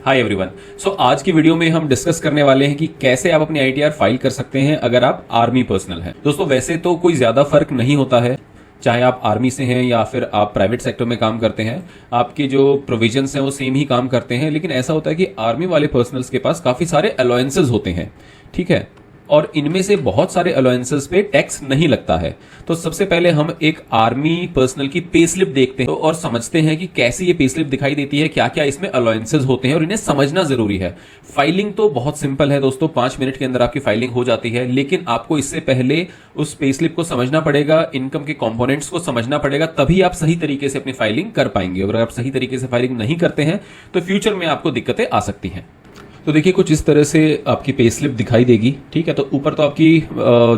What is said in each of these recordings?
Hi everyone. सो आज की video में हम डिस्कस करने वाले हैं कि कैसे आप अपनी आईटीआर फाइल कर सकते हैं अगर आप आर्मी पर्सनल हैं। दोस्तों वैसे तो कोई ज्यादा फर्क नहीं होता है, चाहे आप आर्मी से हैं या फिर आप प्राइवेट सेक्टर में काम करते हैं, आपके जो प्रोविजंस हैं वो सेम ही काम करते हैं। लेकिन ऐसा होता है कि आर्मी वाले पर्सनल्स के पास काफी सारे अलाउंसेस होते हैं, ठीक है, और इनमें से बहुत सारे अलाउंसेस पे टैक्स नहीं लगता है। तो सबसे पहले हम एक आर्मी पर्सनल की पे स्लिप देखते हैं और समझते हैं कि कैसे ये पे स्लिप दिखाई देती है, क्या क्या इसमें अलाउंसेस होते हैं और इन्हें समझना जरूरी है। फाइलिंग तो बहुत सिंपल है दोस्तों, 5 मिनट के अंदर आपकी फाइलिंग हो जाती है, लेकिन आपको इससे पहले उस पे स्लिप को समझना पड़ेगा, इनकम के कंपोनेंट्स को समझना पड़ेगा, तभी आप सही तरीके से अपनी फाइलिंग कर पाएंगे। अगर आप सही तरीके से फाइलिंग नहीं करते हैं तो फ्यूचर में आपको दिक्कतें आ सकती हैं। तो देखिए कुछ इस तरह से आपकी पे स्लिप दिखाई देगी, ठीक है। तो ऊपर तो आपकी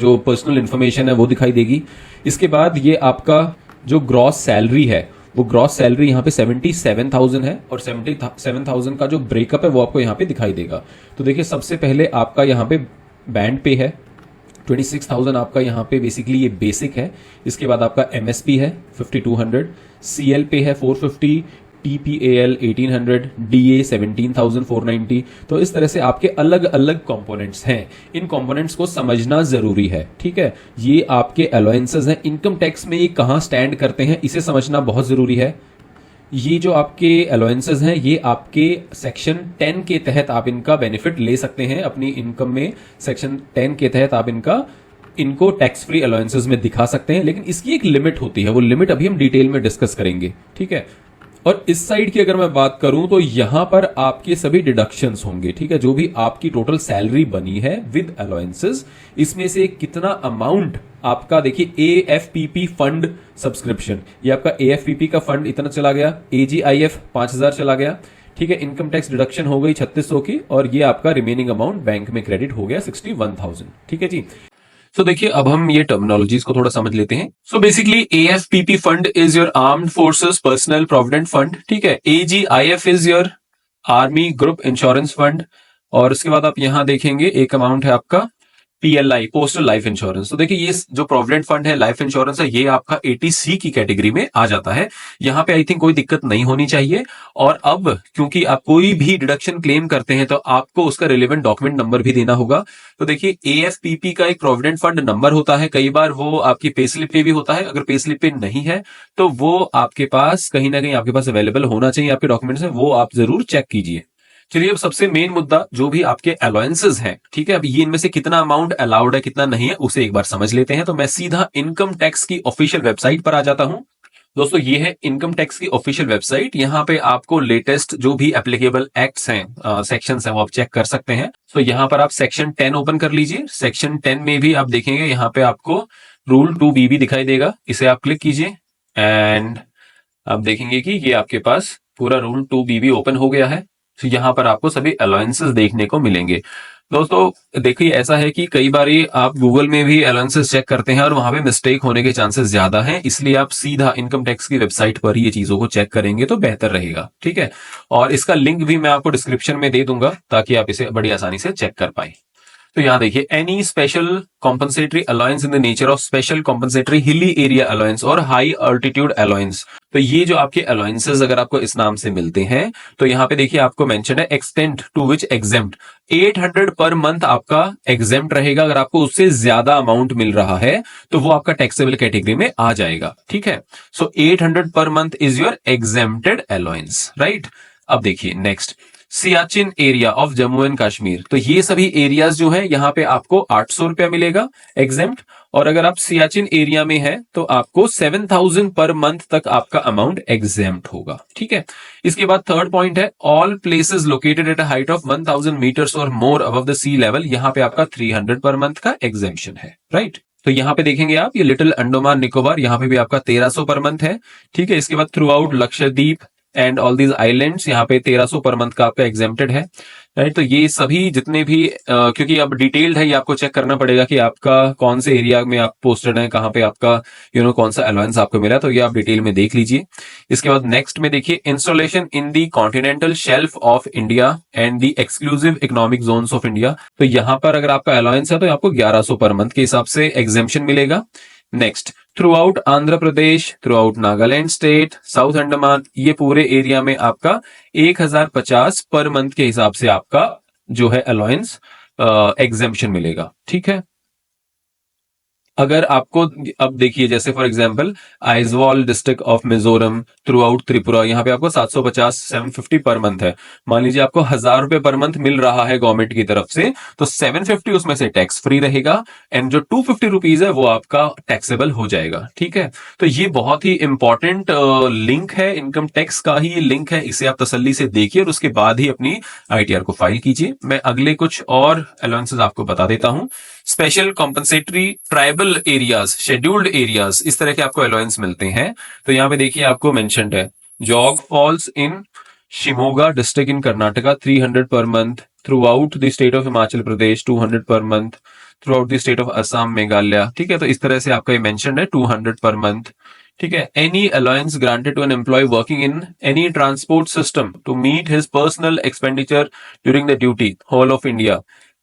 जो पर्सनल इंफॉर्मेशन है वो दिखाई देगी। इसके बाद ये आपका जो ग्रॉस सैलरी है, वो ग्रॉस सैलरी यहाँ पे 77,000 है और 77,000 का जो ब्रेकअप है वो आपको यहाँ पे दिखाई देगा। तो देखिए सबसे पहले आपका यहाँ पे बैंड पे है 26,000, आपका यहाँ पे बेसिकली ये बेसिक है। इसके बाद आपका एमएसपी है 5200, सीएल पे है 450, टीपीएल 1800, डीए 17,490। तो इस तरह से आपके अलग अलग कंपोनेंट्स हैं, इन कंपोनेंट्स को समझना जरूरी है, ठीक है। ये आपके अलाउंसेस हैं, इनकम टैक्स में ये कहां स्टैंड करते हैं इसे समझना बहुत जरूरी है। ये जो आपके अलाउंसेस हैं ये आपके सेक्शन 10 के तहत आप इनका बेनिफिट ले सकते हैं अपनी इनकम में। सेक्शन 10 के तहत आप इनको टैक्स फ्री अलाउंसेस में दिखा सकते हैं, लेकिन इसकी एक लिमिट होती है, वो लिमिट अभी हम डिटेल में डिस्कस करेंगे, ठीक है। और इस साइड की अगर मैं बात करूं तो यहां पर आपके सभी डिडक्शंस होंगे, ठीक है। जो भी आपकी टोटल सैलरी बनी है विद अलाउंसेस, इसमें से कितना अमाउंट आपका, देखिए एएफपीपी फंड सब्सक्रिप्शन, ये आपका एएफपीपी का फंड इतना चला गया, एजीआईएफ 5,000 चला गया, ठीक है। इनकम टैक्स डिडक्शन हो गई 3600 की, और ये आपका रिमेनिंग अमाउंट बैंक में क्रेडिट हो गया 61,000, ठीक है जी। तो देखिए अब हम ये टर्मिनोलॉजीज को थोड़ा समझ लेते हैं। So basically AFPP fund is your armed forces personnel provident fund, ठीक है। AGIF is your army group insurance fund, और उसके बाद आप यहां देखेंगे एक अमाउंट है आपका पीएलआई, पोस्टल लाइफ इंश्योरेंस। तो देखिए ये जो प्रोविडेंट फंड है, लाइफ इंश्योरेंस है, ये आपका 80C की कैटेगरी में आ जाता है। यहाँ पे आई थिंक कोई दिक्कत नहीं होनी चाहिए। और अब क्योंकि आप कोई भी डिडक्शन क्लेम करते हैं तो आपको उसका रिलेवेंट डॉक्यूमेंट नंबर भी देना होगा। तो देखिए एएफपीपी का एक प्रोविडेंट फंड नंबर होता है, कई बार वो आपकी पे स्लिप पे भी होता है। अगर पे स्लिप पे नहीं है तो वो आपके पास कहीं ना कहीं आपके पास अवेलेबल होना चाहिए आपके डॉक्यूमेंट्स में, वो आप जरूर चेक कीजिए। चलिए अब सबसे मेन मुद्दा, जो भी आपके अलाउंसेस हैं, ठीक है, अब ये इनमें से कितना अमाउंट अलाउड है कितना नहीं है उसे एक बार समझ लेते हैं। तो मैं सीधा इनकम टैक्स की ऑफिशियल वेबसाइट पर आ जाता हूं। दोस्तों ये है इनकम टैक्स की ऑफिशियल वेबसाइट, यहाँ पे आपको लेटेस्ट जो भी एप्लीकेबल एक्ट्स हैं, सेक्शंस हैं, वो आप चेक कर सकते हैं। तो यहाँ पर आप सेक्शन 10 ओपन कर लीजिए। सेक्शन 10 में भी आप देखेंगे यहाँ पे आपको रूल 2BB दिखाई देगा, इसे आप क्लिक कीजिए एंड आप देखेंगे कि ये आपके पास पूरा रूल 2BB ओपन हो गया है। तो यहाँ पर आपको सभी अलाउंसेस देखने को मिलेंगे। दोस्तों देखिए ऐसा है कि कई बार आप गूगल में भी अलाउंसेस चेक करते हैं और वहां पे मिस्टेक होने के चांसेस ज्यादा हैं, इसलिए आप सीधा इनकम टैक्स की वेबसाइट पर ही ये चीजों को चेक करेंगे तो बेहतर रहेगा, ठीक है। और इसका लिंक भी मैं आपको डिस्क्रिप्शन में दे दूंगा ताकि आप इसे बड़ी आसानी से चेक कर पाए। तो यहाँ देखिए any special compensatory allowance in the nature of special compensatory hilly area allowance और हाई अल्टीट्यूड अलाउंस। तो ये जो आपके अलाउंसेस अगर आपको इस नाम से मिलते हैं तो यहाँ पे देखिए आपको मेंशन है extent to which exempt 800 per month आपका एग्जेम्प्ट रहेगा। अगर आपको उससे ज्यादा अमाउंट मिल रहा है तो वो आपका टैक्सेबल कैटेगरी में आ जाएगा, ठीक है। सो 800 per month is your exempted allowance, right. अब देखिए next, Siachen area of Jammu and Kashmir. तो ये सभी एरियाज जो है यहाँ पे आपको 800 रुपया मिलेगा एग्जेम्प्ट, और अगर आप सियाचिन एरिया में है तो आपको 7,000 पर मंथ तक आपका अमाउंट एग्जेम्प्ट होगा, ठीक है। इसके बाद थर्ड पॉइंट है all places located at a height of 1,000 metres और more above the sea level, यहाँ पे आपका 300 पर मंथ का एग्जेम्पशन है, राइट। तो यहाँ पे देखेंगे आप ये लिटिल अंडमान निकोबार, यहाँ पे भी आपका 1300 पर मंथ है, ठीक है। इसके बाद through out Lakshadweep and all these islands, यहाँ पे 1300 पर मंथ का आपका एग्जेम्प्टेड है, राइट। तो ये सभी जितने भी क्योंकि अब डिटेल्ड है, ये आपको चेक करना पड़ेगा कि आपका कौन से एरिया में आप पोस्टेड है, कहाँ पे आपका कौन सा अलाउंस आपको मिला, तो ये आप डिटेल में देख लीजिए। इसके बाद नेक्स्ट में देखिए installation in the continental shelf of India and the exclusive economic zones of India. तो यहाँ पर अगर आपका अलाउंस है तो आपको 1100 पर मंथ के हिसाब से एग्जेम्पशन मिलेगा। Next, throughout Andhra Pradesh, throughout Nagaland state, south Andaman, ये पूरे एरिया में आपका 1050 पर मंथ के हिसाब से आपका जो है अलाउंस एग्जेम्पशन मिलेगा। ठीक है, अगर आपको, अब देखिए जैसे for example Aizawl district of Mizoram, through out Tripura, यहाँ पे आपको 750 750 पर मंथ है। मान लीजिए आपको 1000 रुपए पर मंथ मिल रहा है गवर्नमेंट की तरफ से, तो 750 उसमें से टैक्स फ्री रहेगा, एंड जो 250 रुपीज है वो आपका टैक्सेबल हो जाएगा। ठीक है, तो ये बहुत ही इंपॉर्टेंट लिंक है, इनकम टैक्स का ही लिंक है, इसे आप तसल्ली से देखिए और उसके बाद ही अपनी आईटीआर को फाइल कीजिए। मैं अगले कुछ और अलाउंसेस आपको बता देता हूं। Special compensatory tribal areas, scheduled areas, इस तरह के आपको अलाउंस मिलते हैं। तो यहाँ पे देखिए आपको मेंशन्ड है, jog falls in Shimoga district in Karnataka 300 per month, through out the state of Himachal Pradesh 200 per month, through out the state of Assam Meghalaya. ठीक है, तो इस तरह से आपका ये मेंशन्ड है 200 पर मंथ। ठीक है, any allowance granted to an employ working in any transport system to meet his personal expenditure during the duty whole of India,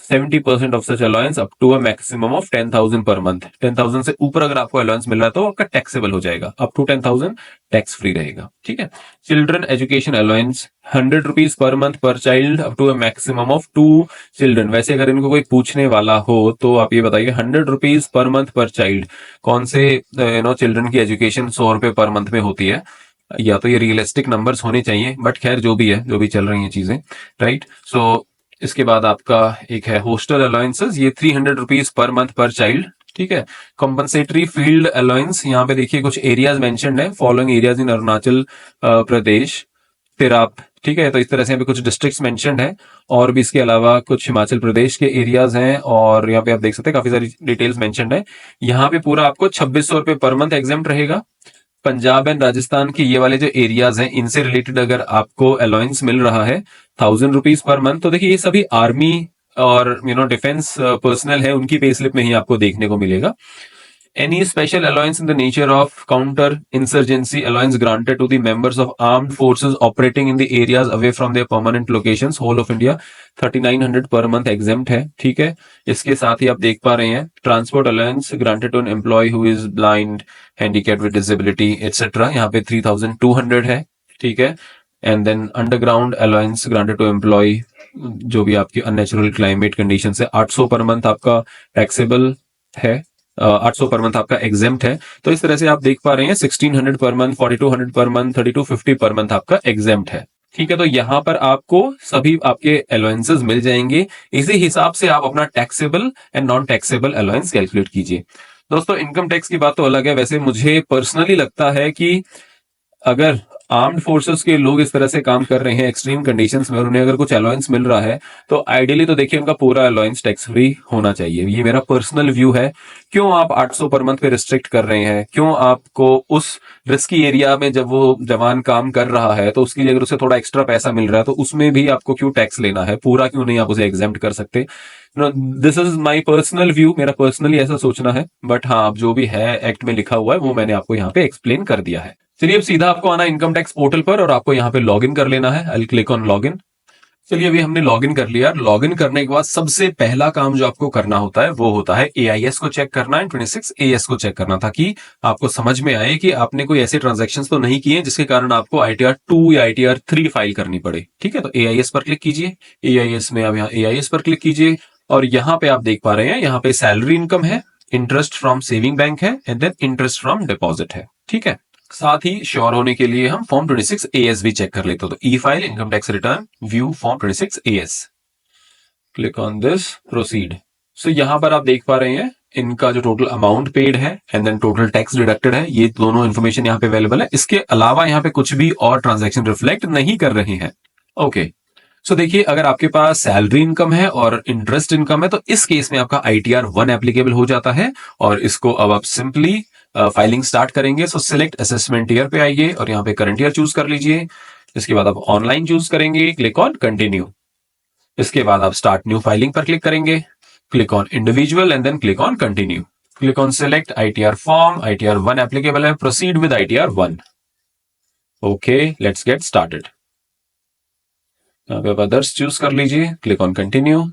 70% of such allowance up to a maximum of 10,000 per month. 10,000 से ऊपर अगर आपको allowance मिल रहा है तो आपका taxable हो जाएगा, अप टू 10,000 टैक्स फ्री रहेगा। ठीक है, children education allowance 100 rupees per month per child up to a maximum of 2 children. वैसे अगर इनको कोई पूछने वाला हो तो आप ये बताइए 100 rupees per month per child, कौन से चिल्ड्रन की एजुकेशन 100 रुपए पर मंथ में होती है? या तो ये रियलिस्टिक नंबर्स होने चाहिए, बट खैर जो भी है, जो भी चल रही हैं चीजें, राइट। सो इसके बाद आपका एक है हॉस्टल अलाउंसेस, ये 300 rupees per month per child. ठीक है, कॉम्पनसेटरी फील्ड अलाउंस, यहाँ पे देखिए कुछ एरियाज मेंशन्ड है, following areas in Arunachal Pradesh, Tirap. ठीक है, तो इस तरह से यहाँ पे कुछ डिस्ट्रिक्ट्स मेंशन्ड है, और भी इसके अलावा कुछ हिमाचल प्रदेश के एरियाज हैं, और यहाँ पे आप देख सकते हैं काफी सारी डिटेल्स मेंशन्ड है। यहाँ पे पूरा आपको 2600 रुपए पर मंथ एग्जाम्प्ट रहेगा। पंजाब एंड राजस्थान के ये वाले जो एरियाज हैं, इनसे रिलेटेड अगर आपको अलाउंस मिल रहा है 1,000 रुपीज पर मंथ, तो देखिए ये सभी आर्मी और डिफेंस पर्सनल है, उनकी पे स्लिप में ही आपको देखने को मिलेगा। Any special allowance in the nature of counter-insurgency allowance granted to the members of armed forces operating in the areas away from their permanent locations, whole of India, 3,900 per month exempt है। ठीक है, इसके साथ ही आप देख पा रहे हैं transport allowance granted to an employ who is blind, handicapped with disability etcetera, यहाँ पे 3,200 है। ठीक है, and then underground allowance granted to employ जो भी आपकी अननेचुरल क्लाइमेट कंडीशन है, 800 पर मंथ आपका टैक्सेबल है, 800 पर मंथ आपका एग्जेम्प्ट है। तो इस तरह से आप देख पा रहे हैं 1600 per month, 4200 per month, 3250 per month आपका एग्जेम्प्ट है। ठीक है, तो यहां पर आपको सभी आपके अलाउंसेस मिल जाएंगे। इसी हिसाब से आप अपना taxable and non taxable allowance calculate कीजिए। दोस्तों, इनकम टैक्स की बात तो अलग है, वैसे मुझे पर्सनली लगता है कि अगर आर्म्ड फोर्सेस के लोग इस तरह से काम कर रहे हैं एक्सट्रीम कंडीशंस में और उन्हें अगर कुछ अलाउंस मिल रहा है, तो आइडियली तो देखिए उनका पूरा अलाउंस टैक्स फ्री होना चाहिए। ये मेरा पर्सनल व्यू है। क्यों आप 800 पर मंथ पे रिस्ट्रिक्ट कर रहे हैं? क्यों आपको उस रिस्की एरिया में जब वो जवान काम कर रहा है तो उसके लिए अगर उसे थोड़ा एक्स्ट्रा पैसा मिल रहा है तो उसमें भी आपको क्यों टैक्स लेना है? पूरा क्यों नहीं आप उसे एग्जेम्प्ट कर सकते? This is my personal view, मेरा पर्सनली ऐसा सोचना है, बट हाँ, अब जो भी है एक्ट में लिखा हुआ है वो मैंने आपको यहाँ पे एक्सप्लेन कर दिया है। चलिए, अब सीधा आपको आना इनकम टैक्स पोर्टल पर और आपको यहाँ पे लॉग इन कर लेना है। I click on log in. चलिए, अभी हमने लॉग इन कर लिया। लॉग इन करने के बाद सबसे पहला काम जो आपको करना होता है वो होता है एआईएस को चेक करना है, 26AS को चेक करना, ताकि आपको समझ में आए कि आपने कोई ऐसे ट्रांजेक्शन तो नहीं किए जिसके कारण आपको ITR 2 या ITR 3 फाइल करनी पड़े। ठीक है, तो एआईएस पर क्लिक कीजिए। एआईएस में आप यहाँ एआईएस पर क्लिक कीजिए और यहाँ पे आप देख पा रहे हैं, यहाँ पे सैलरी इनकम है, इंटरेस्ट फ्रॉम सेविंग बैंक है, and then interest from deposit है। ठीक है, साथ ही श्योर होने के लिए हम फॉर्म 26AS भी चेक कर लेते हो। तो e file income tax return view form 26AS, click on this, proceed. So यहां पर आप देख पा रहे हैं इनका जो टोटल अमाउंट पेड है and then total tax deducted है, ये दोनों इन्फॉर्मेशन यहाँ पे अवेलेबल है। इसके अलावा यहाँ पे कुछ भी और ट्रांजैक्शन रिफ्लेक्ट नहीं कर रहे हैं। ओके, सो देखिए, अगर आपके पास सैलरी इनकम है और इंटरेस्ट इनकम है तो इस केस में आपका ITR 1 एप्लीकेबल हो जाता है और इसको अब आप सिंपली फाइलिंग स्टार्ट करेंगे। सो सिलेक्ट असेसमेंट ईयर पे आइए और यहाँ पे करंट ईयर चूज कर लीजिए। इसके बाद आप ऑनलाइन चूज करेंगे, क्लिक ऑन कंटिन्यू। इसके बाद आप स्टार्ट न्यू फाइलिंग पर क्लिक करेंगे, click on individual and then click on continue. Click on select ITR form, ITR 1 applicable है, proceed with ITR 1। Okay, let's get started. यहाँ पे आप अदर्स चूज कर लीजिए, क्लिक ऑन कंटिन्यू।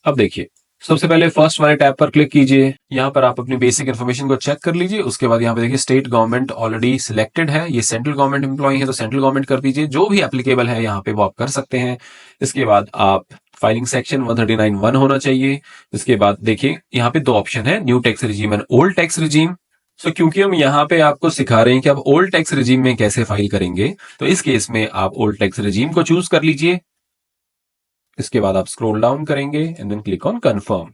अब देखिए, सबसे पहले फर्स्ट वाले टैब पर क्लिक कीजिए। यहाँ पर आप अपनी बेसिक इन्फॉर्मेशन को चेक कर लीजिए। उसके बाद यहाँ पे देखिए स्टेट गवर्नमेंट ऑलरेडी सिलेक्टेड है, ये सेंट्रल गवर्नमेंट एम्प्लॉई है तो सेंट्रल गवर्नमेंट कर दीजिए। जो भी एप्लीकेबल है यहाँ पे वो आप कर सकते हैं। इसके बाद आप फाइलिंग सेक्शन 139(1) होना चाहिए। इसके बाद देखिए यहाँ पे दो ऑप्शन है, new tax regime and old tax regime. So क्योंकि हम यहाँ पे आपको सिखा रहे हैं कि आप ओल्ड टैक्स रिजीम में कैसे फाइल करेंगे, तो इस केस में आप ओल्ड टैक्स रिजीम को चूज कर लीजिए। इसके बाद आप स्क्रॉल डाउन करेंगे and then click on confirm.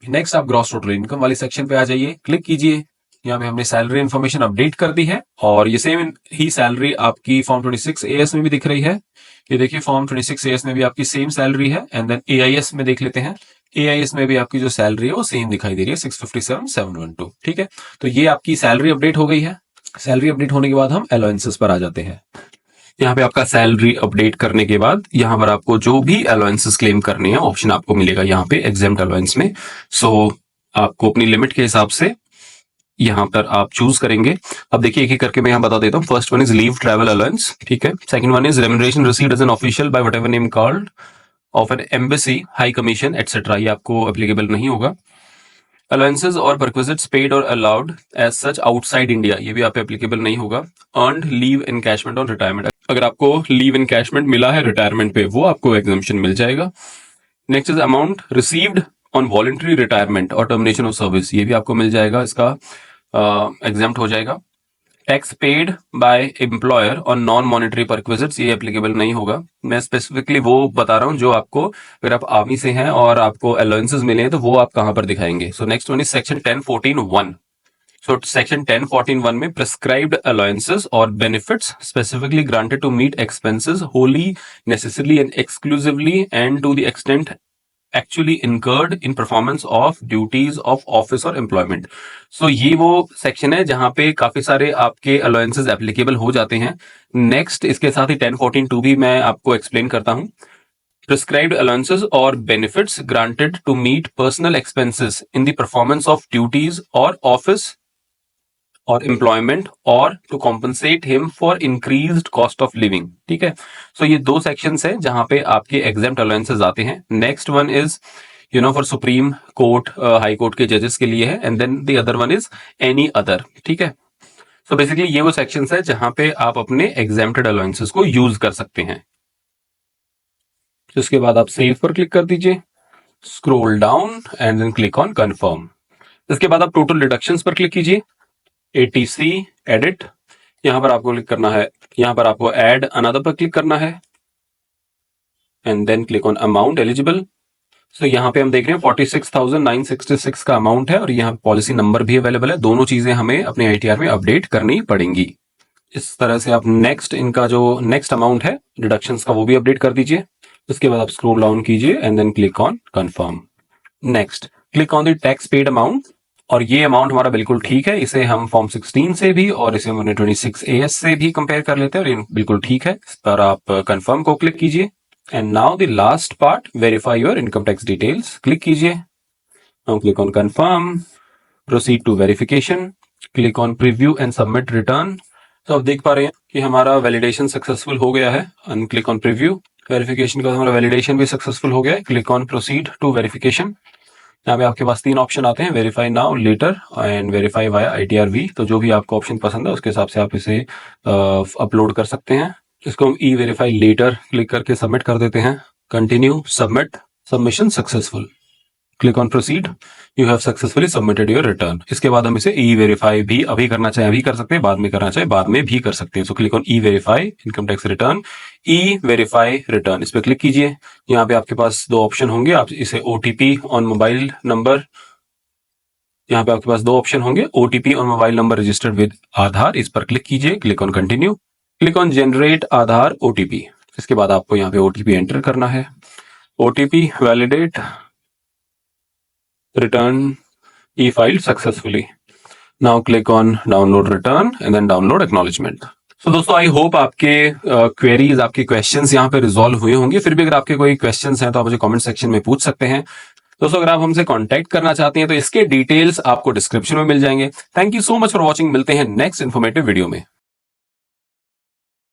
Next आप ग्रॉस टोटल इनकम वाली सेक्शन पे आ जाइए, क्लिक कीजिए। यहाँ पे हमने सैलरी इन्फॉर्मेशन अपडेट कर दी है और ये सेम ही सैलरी आपकी फॉर्म 26 AS में भी दिख रही है। ये देखिए फॉर्म 26 AS में भी आपकी सेम सैलरी है। एंड देन AIS में देख लेते हैं, AIS में भी आपकी जो सैलरी है वो सेम दिखाई दे रही है 657,712। ठीक है, तो ये आपकी सैलरी अपडेट हो गई है। सैलरी अपडेट होने के बाद हम अलाउंसेस पर आ जाते हैं। यहाँ पे आपका सैलरी अपडेट करने के बाद यहाँ पर आपको जो भी अलाउंसेस क्लेम करने हैं ऑप्शन आपको मिलेगा यहाँ पे एग्जेम्प्ट अलाउंस में। सो आपको अपनी लिमिट के हिसाब से यहाँ पर आप चूज करेंगे। अब देखिए एक एक करके मैं यहाँ बता देता हूँ। First one is leave travel allowance, ठीक है। Second one is remuneration received as an official by whatever name called of an embassy, high commission etcetera, ये आपको एप्लीकेबल नहीं होगा। अलाउंसेस और परक्विजिट्स पेड और allowed as such outside India, ये भी आप एप्लीकेबल नहीं होगा। Earned leave encashment on retirement, अगर आपको लीव एनकैशमेंट मिला है रिटायरमेंट पे वो आपको एग्जम्पशन मिल जाएगा। Next is amount received on voluntary retirement और टर्मिनेशन ऑफ सर्विस, ये भी आपको मिल जाएगा, इसका एग्जम्प्ट हो जाएगा। टैक्स पेड बाय एम्प्लॉयर और नॉन मॉनिटरी परक्विजिट्स, ये एप्लीकेबल नहीं होगा। मैं स्पेसिफिकली वो बता रहा हूँ जो आपको, अगर आप आर्मी से हैं और आपको अलाउंसेस मिले हैं तो वो आप कहां पर दिखाएंगे। So next one is section 1014(1). So section 1014(1) में प्रिस्क्राइब्ड अलाउंसेस और benefits specifically granted to meet expenses wholly necessarily and exclusively and to the extent actually incurred in performance of duties of office और employment. So ये वो section है जहां पे काफी सारे आपके अलाउंसेस एप्लीकेबल हो जाते हैं। नेक्स्ट इसके साथ ही 1014(2) भी मैं आपको एक्सप्लेन करता हूं। प्रिस्क्राइब्ड अलाउंसेस और benefits granted to meet personal expenses in the performance of duties और ऑफिस और एम्प्लॉयमेंट और to compensate him for increased cost of living, ठीक है। सो ये दो सेक्शंस हैं जहां पे आपके एग्जेम्प्ट अलाउंसेस आते हैं। Next one is for supreme court, high court के जजेस के लिए है। And then the other one is any other, ठीक है। सो बेसिकली ये वो सेक्शंस है जहां पे आप अपने एग्जेम्प्टेड अलाउंसेस को यूज कर सकते हैं। इसके बाद आप सेव पर क्लिक कर दीजिए, scroll down and then click on confirm. इसके बाद आप टोटल डिडक्शंस पर क्लिक कीजिए, ATC एडिट, यहां पर आपको क्लिक करना है, यहां पर आपको ऐड अनदर पर क्लिक करना है and then click on amount eligible. So यहां पे हम देख रहे हैं 46,966 का अमाउंट है और यहाँ पॉलिसी नंबर भी अवेलेबल है। दोनों चीजें हमें अपने ITR में अपडेट करनी पड़ेंगी। इस तरह से आप नेक्स्ट, इनका जो नेक्स्ट अमाउंट है डिडक्शंस का वो भी अपडेट कर दीजिए। उसके बाद आप स्क्रॉल डाउन कीजिए and then click on confirm. Next click on the tax paid amount, और ये अमाउंट हमारा बिल्कुल ठीक है। इसे हम फॉर्म 16 से भी और इसे हमने 26 AS से भी कंपेयर कर लेते हैं और ये बिल्कुल ठीक है। इस पर आप कंफर्म को क्लिक कीजिए and now the last part, verify your income tax details, click कीजिए। Now click on confirm, proceed to verification, click on preview and submit return. तो आप देख पा रहे हैं कि हमारा वैलिडेशन सक्सेसफुल हो गया है। क्लिक ऑन प्रीव्यू, वेरिफिकेशन के बाद हमारा वैलिडेशन भी सक्सेसफुल हो गया है। Click on proceed to verification. यहाँ पे आपके पास तीन ऑप्शन आते हैं, verify now, later and verify via ITR-V। तो जो भी आपको ऑप्शन पसंद है उसके हिसाब से आप इसे अपलोड कर सकते हैं। इसको हम E-वेरीफाई लेटर क्लिक करके सबमिट कर देते हैं। Continue, submit, submission successful, click on proceed, you have successfully submitted your return. इसके बाद हम इसे E-वेरीफाई भी अभी करना चाहे अभी कर सकते हैं, बाद में करना चाहे बाद में भी कर सकते हैं। So click on e verify income tax return, e verify return, इस पर क्लिक कीजिए। यहाँ पे आपके पास दो ऑप्शन होंगे, आप इसे OTP ऑन मोबाइल नंबर, यहाँ पे आपके पास दो ऑप्शन होंगे, OTP on mobile number registered with Aadhaar, इस पर क्लिक कीजिए। Click on continue, click on generate Aadhaar OTP। इसके बाद आपको यहाँ पे OTP एंटर करना है। OTP validate, return e-file successfully. Now click on download return and then download acknowledgement. So दोस्तों आई होप आपके क्वेरीज, आपके क्वेश्चंस यहाँ पे रिजॉल्व हुए होंगे। फिर भी अगर आपके कोई क्वेश्चंस हैं तो आप मुझे कमेंट सेक्शन में पूछ सकते हैं। दोस्तों अगर आप हमसे कांटेक्ट करना चाहते हैं तो इसके डिटेल्स आपको डिस्क्रिप्शन में मिल जाएंगे। Thank you so much for watching. मिलते हैं नेक्स्ट इन्फॉर्मेटिव वीडियो में।